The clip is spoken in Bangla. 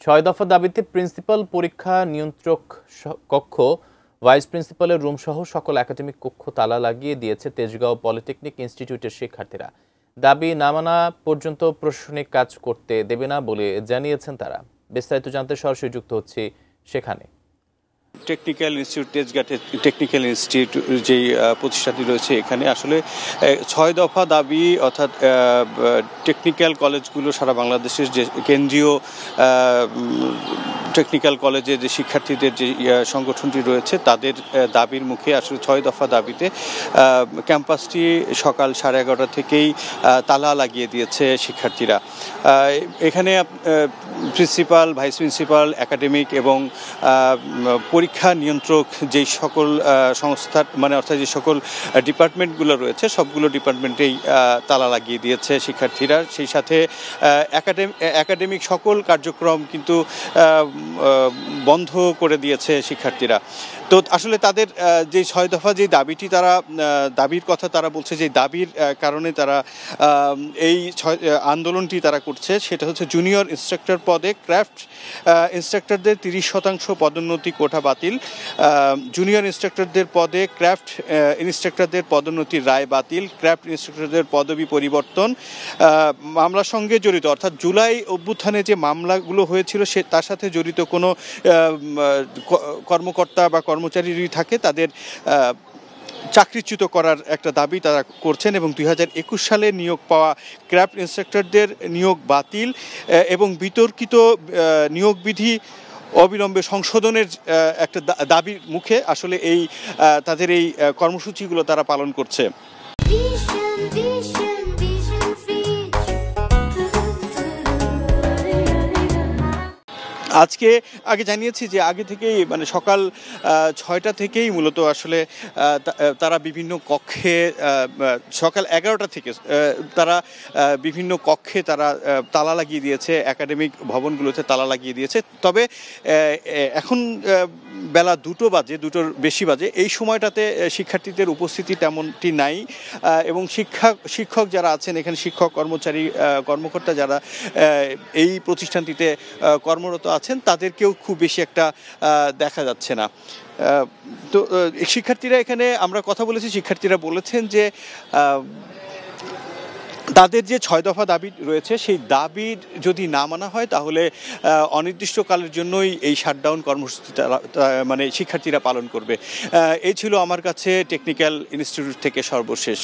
ছয় দফা দাবিতে প্রিন্সিপাল পরীক্ষা নিয়ন্ত্রক কক্ষ, ভাইস প্রিন্সিপালের রুমসহ সকল একাডেমিক কক্ষ তালা লাগিয়ে দিয়েছে তেজগাঁও পলিটেকনিক ইনস্টিটিউটের শিক্ষার্থীরা। দাবি না মানা পর্যন্ত প্রশাসনিক কাজ করতে দেবে না বলে জানিয়েছেন তারা। বিস্তারিত জানতে সরাসরি যুক্ত হচ্ছে সেখানে। Technical institute, Tejgaon technical institute যেই প্রতিষ্ঠানটি রয়েছে, এখানে আসলে ৬ দফা দাবি, অর্থাৎ টেকনিক্যাল কলেজগুলো সারা বাংলাদেশের যে কেন্দ্রীয় টেকনিক্যাল কলেজে যে শিক্ষার্থীদের যে সংগঠনটি রয়েছে, তাদের দাবির মুখে আসলে ৬ দফা দাবিতে ক্যাম্পাসটি সকাল 11:30 থেকেই তালা লাগিয়ে দিয়েছে শিক্ষার্থীরা। এখানে প্রিন্সিপাল, ভাইস প্রিন্সিপাল, একাডেমিক এবং পরীক্ষা নিয়ন্ত্রক যেই সকল সংস্থার অর্থাৎ যে সকল ডিপার্টমেন্টগুলো রয়েছে, সবগুলো ডিপার্টমেন্টেই তালা লাগিয়ে দিয়েছে শিক্ষার্থীরা। সেই সাথে একাডেমিক সকল কার্যক্রম কিন্তু বন্ধ করে দিয়েছে শিক্ষার্থীরা। তো আসলে তাদের যে ৬ দফা যে দাবিটি, দাবির কথা তারা বলছে, যে দাবির কারণে তারা এই আন্দোলনটি তারা করছে, সেটা হচ্ছে জুনিয়র ইন্সট্রাক্টর পদে ক্রাফট ইন্সট্রাক্টরদের 30% পদোন্নতি কোটা বাতিল, জুনিয়র ইন্সট্রাক্টরদের পদে ক্রাফট ইন্সট্রাক্টরদের পদোন্নতির রায় বাতিল, ক্রাফট ইন্সট্রাক্টরদের পদবি পরিবর্তন, মামলার সঙ্গে জড়িত অর্থাৎ জুলাই অভ্যুত্থানে যে মামলাগুলো হয়েছিল তার সাথে জড়িত কোনো কর্মকর্তা বা কর্মচারী যদি থাকে, তাদের চাকরিচ্যুত করার একটা দাবি তারা করছেন। এবং 2021 সালে নিয়োগ পাওয়া ক্রাফট ইন্সট্রাক্টরদের নিয়োগ বাতিল এবং বিতর্কিত নিয়োগ বিধি অবিলম্বে সংশোধনের একটা দাবির মুখে আসলে তাদের এই কর্মসূচিগুলো তারা পালন করছে। আগে জানিয়েছি যে আগে থেকেই সকাল 6টা থেকেই মূলত আসলে তারা বিভিন্ন কক্ষে, সকাল 11টা থেকে তারা বিভিন্ন কক্ষে তারা তালা লাগিয়ে দিয়েছে, একাডেমিক ভবনগুলোতে তালা লাগিয়ে দিয়েছে। তবে এখন বেলা 2টোর বেশি বাজে, এই সময়টাতে শিক্ষার্থীদের উপস্থিতি তেমনটি নাই এবং শিক্ষক যারা আছেন এখানে, শিক্ষক কর্মকর্তা যারা এই প্রতিষ্ঠানটিতে কর্মরত আছেন, তাদেরকেও খুব বেশি একটা দেখা যাচ্ছে না। তো শিক্ষার্থীরা, এখানে আমরা কথা বলেছি, শিক্ষার্থীরা বলেছেন যে তাদের যে 6 দফা দাবি রয়েছে, সেই দাবির যদি না মানা হয় তাহলে অনির্দিষ্টকালের জন্যই এই শাটডাউন কর্মসূচি শিক্ষার্থীরা পালন করবে। এই ছিল আমার কাছে টেকনিক্যাল ইনস্টিটিউট থেকে সর্বশেষ।